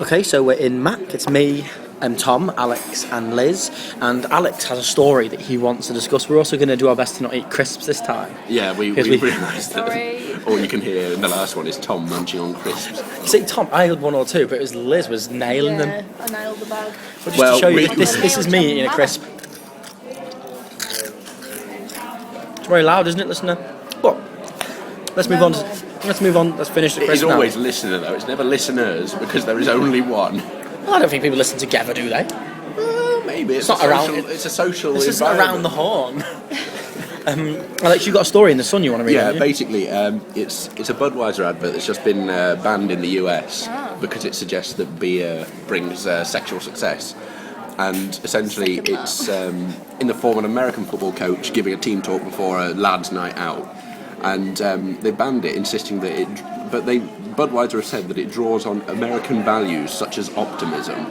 Okay, so we're in Mac. It's me, Tom, Alex, and Liz. And Alex has a story that he wants to discuss. We're also going to do our best to not eat crisps this time. Yeah, we realised that. Sorry. All you can hear in the last one is Tom munching on crisps. You see, Tom, I had one or two, but it was Liz was nailing them. Yeah, I nailed the bag. But just to show you, we- this is me eating a crisp. It's very loud, isn't it, listener? But let's move on. Let's move on. Let's finish the It crisp is now. always listener though, it's never listeners because there is only one. Well, I don't think people listen together, do they? Maybe it's not a around- social, it's a social This isn't around the environment. horn. Alex, you got a story in the Sun you want to read? Yeah, haven't you? basically, it's a Budweiser advert that's just been banned in the US because it suggests that beer brings sexual success. And essentially, it's in the form of an American football coach giving a team talk before a lads' night out. And they banned it, insisting that Budweiser have said that it draws on American values such as optimism.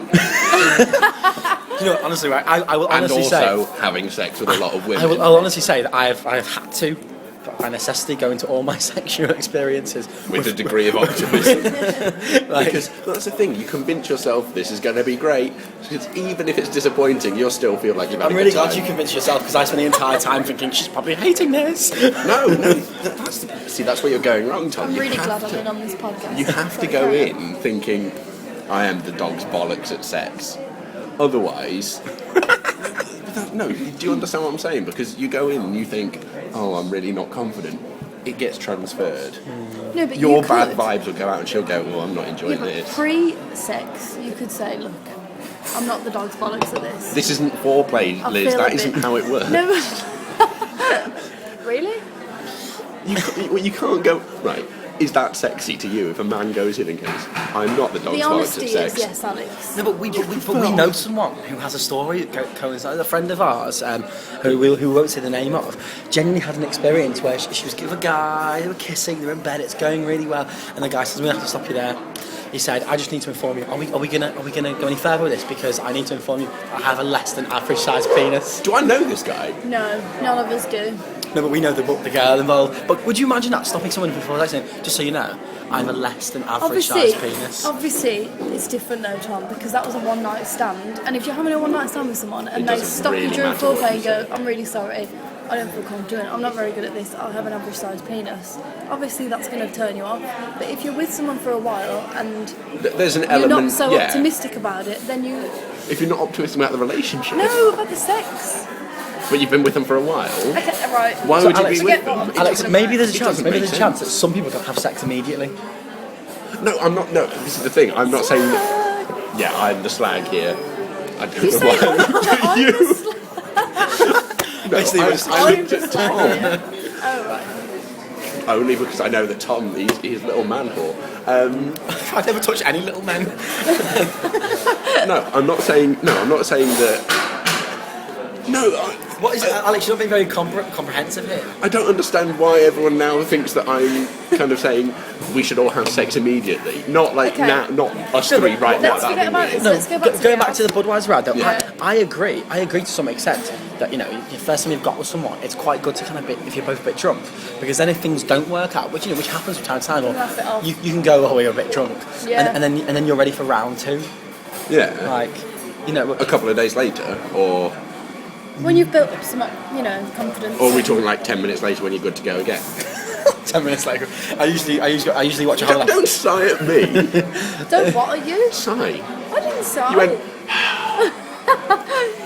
You know, honestly, right, I will honestly and also having sex with a lot of women. I'll honestly say that I've had to, by necessity, go into all my sexual experiences with a degree of optimism. like, Because that's the thing, you convince yourself this is going to be great, because even if it's disappointing, you'll still feel like you've had I'm a really good glad time. you convinced yourself, because I spent the entire time thinking she's probably hating this. No, that's where you're going wrong, Tom. I'm You really have glad to- I've been on this podcast. You have to go in thinking, I am the dog's bollocks at sex. Otherwise... No, do you understand what I'm saying? Because you go in and you think, oh, I'm really not confident. It gets transferred. No, but Your you bad could. vibes will go out and she'll go, well, I'm not enjoying Yeah, but this. pre-sex, you could say, look, I'm not the dog's bollocks at this. This isn't foreplay, I Liz. feel That a isn't bit- how it works. No, really? You can't go, right, is that sexy to you if a man goes in and goes, I'm not the dog's The bollocks honesty at is sex? yes, Alex. No, but we know someone who has a story that coincides. A friend of ours, who we won't say the name of, genuinely had an experience where she was with a guy, they were kissing, they were in bed, it's going really well, and the guy says, "We have to stop you there." He said, "I just need to inform you. Are we gonna go any further with this? Because I need to inform you, I have a less than average sized penis." Do I know this guy? No, none of us do. No, but we know the girl involved. But would you imagine that stopping someone before that saying, "Just so you know, I have a less than average sized penis"? Obviously, it's different though, Tom, because that was a one-night stand. And if you're having a one-night stand with someone and they doesn't stop really you during matter what foreplay you and go, "I'm really sorry, I don't feel confident, I'm not very good at this, I have an average sized penis," obviously that's going to turn you off. But if you're with someone for a while and There's an you're element, not so yeah. optimistic about it, then you... If you're not optimistic about the relationship, No, about the sex. but you've been with them for a while, Okay, right. why So would you Alex, be with forget what them? I'm Alex, talking maybe about. there's a It chance. doesn't Maybe make there's a chance that some people can have sex immediately. No, I'm not. No, this is the thing. I'm not saying that. Yeah, I'm the slag here. I don't You know say why. I'm you. the No, Basically, I it's- looked I'm at the Tom slag here. Oh, right. only because I know that Tom, he's a little man whore. I've never touched any little men. No, I'm not saying. No, I'm not saying that. No, What is it, Alex? You're not being very comprehensive here. I don't understand why everyone now thinks that I'm kind of saying we should all have sex immediately. Not like Okay. now, not us three right now. Let's That'd forget be about weird. this. No, Let's go back to going the back to the Budweiser ad, though, Yeah. I agree to some extent that, you know, the first time you've got with someone, it's quite good to kind of be, if you're both a bit drunk, because then if things don't work out, which happens from time to time, or Laugh it off. you can go, oh, you're a bit drunk, Yeah. and then you're ready for round two, Yeah. like, you know. A couple of days later, or When you've built up some, confidence. are we talking like 10 minutes later when you're good to go again? 10 minutes later, I usually watch a whole. Don't sigh at me. Don't what are you? Sigh. I didn't sigh. You went.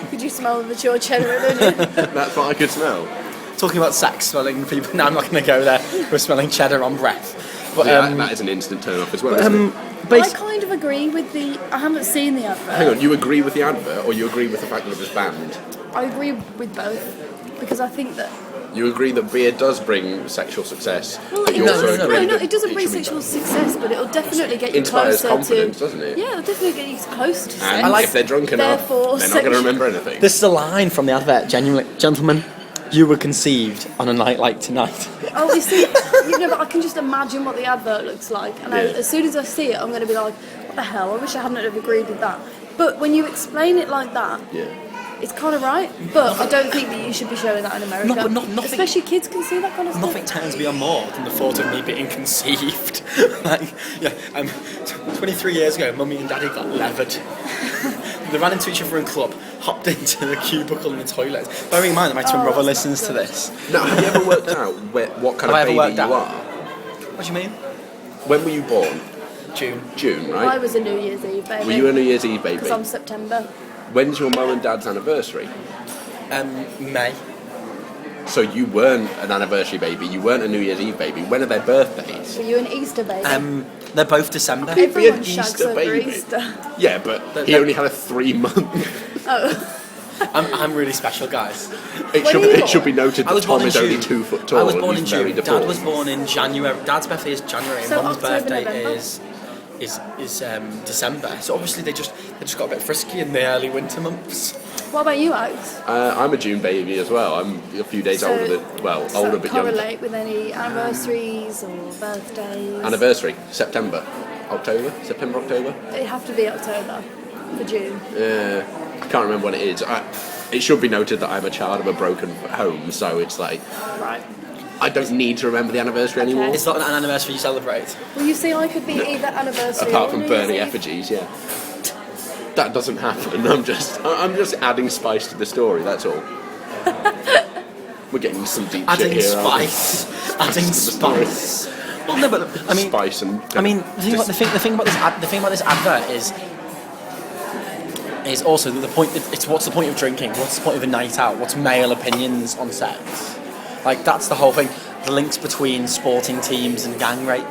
Could you smell the mature cheddar, didn't you? That's what I could smell. Talking about sex smelling people. No, I'm not going to go there. We're smelling cheddar on breath. But That is an instant turn off as well. Isn't it? I kind of agree with the... I haven't seen the advert. Hang on, you agree with the advert, or you agree with the fact that it was banned? I agree with both. Because I think that... You agree that beer does bring sexual success, Well, but it you also doesn't, agree no, that it doesn't bring should be sexual banned. success, but it'll definitely get you Inspires closer confidence, to... doesn't it? Yeah, it'll definitely get you close to sex. And like- if they're drunk enough, Therefore, they're not going to remember anything. this is a line from the advert. Genuinely, gentlemen, you were conceived on a night like tonight. Oh, you see, but I can just imagine what the advert looks like, and as soon as I see it, I'm going to be like, "What the hell? I wish I hadn't have agreed with that." But when you explain it like that, Yeah. It's kind of right, but I don't think that you should be showing that in America. No, but nothing. Especially kids can see that kind of stuff. Nothing turns me on more than the thought of me being conceived. Like, yeah, 23 years ago, Mummy and Daddy got levered. They ran into each other in club, hopped into the cubicle in the toilet. Bearing in mind that my twin brother listens to this. Now, have you ever worked out what kind of baby you are? What do you mean? When were you born? June, right? I was a New Year's Eve baby. Were you a New Year's Eve baby? Because I'm September. When's your mum and dad's anniversary? May. So you weren't an anniversary baby, you weren't a New Year's Eve baby. When are their birthdays? Were you an Easter baby? They're both December. Everyone an shags Easter over baby. Easter. Yeah, but he only had a 3-month. Oh. I'm really special, guys. It should be noted that Tom is only 2 foot tall. I was born in and he's very June. deformed. Dad was born in January. Dad's birthday is January. So Mum's October, birthday November? is December. So obviously they just got a bit frisky in the early winter months. What about you, Alex? I'm a June baby as well. I'm a few days older Does older that but younger. correlate with any anniversaries or birthdays? Anniversary, September, October. It'd have to be October for June. I can't remember what it is. It should be noted that I'm a child of a broken home, so it's like Right. I don't need to remember the anniversary anymore. It's not an anniversary you celebrate. Well, you see, I could be either anniversary Apart or from New burning Year's Eve. effigies, yeah. That doesn't happen. I'm just adding spice to the story. That's all. We're getting some deep Adding shit here. aren't we? spice. Adding spice. Well, no, but I mean, Spice and. the thing about this advert is also the point. It's what's the point of drinking? What's the point of a night out? What's male opinions on sex? Like that's the whole thing. The links between sporting teams and gang rape.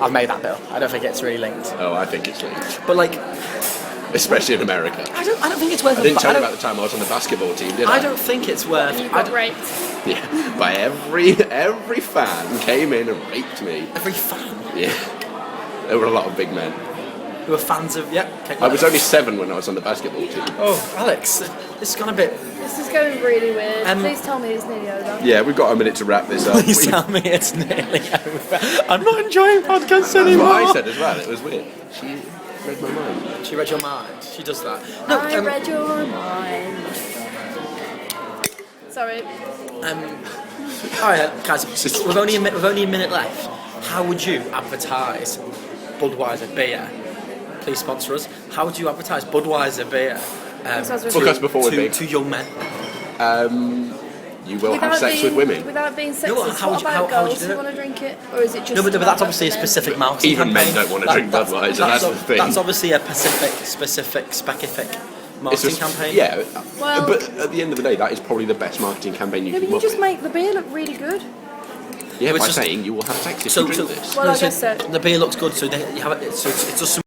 I've made that bill. I don't think it's really linked. Oh, I think it's linked. But like, Especially in America. I don't think it's worth. I didn't tell you about the time I was on the basketball team, did I? I don't think it's worth. You got raped. Yeah, by every fan came in and raped me. Every fan Yeah, there were a lot of big men. who are fans of I was only 7 when I was on the basketball team. Oh, Alex, this has gone a bit. This is going really weird. Please tell me it's nearly over. Yeah, we've got a minute to wrap this up. Please tell me it's nearly over. I'm not enjoying podcasts That's anymore. what I said as well. It was weird. She read my mind. She read your mind. She does that. I read your mind. Sorry. All right, guys. We've only a minute left. How would you advertise Budweiser beer? Please sponsor us. How would you advertise Budweiser beer? Book us before we're big. To young men. You will have sex with women. Without being sexist, No, how would what you- about how would you girls do who it? want to drink it? Or is it just... No, but that's obviously a men? specific marketing Even men campaign. don't want to drink Budweiser, that's the thing. That's obviously a specific marketing campaign. Yeah, Well- but at the end of the day, that is probably the best marketing campaign you Yeah, can but you come up just with. make the beer look really good. Yeah, It's by just- saying you will have sex if you drink this. Well, I guess so. The beer looks good, so you have it. So it's just some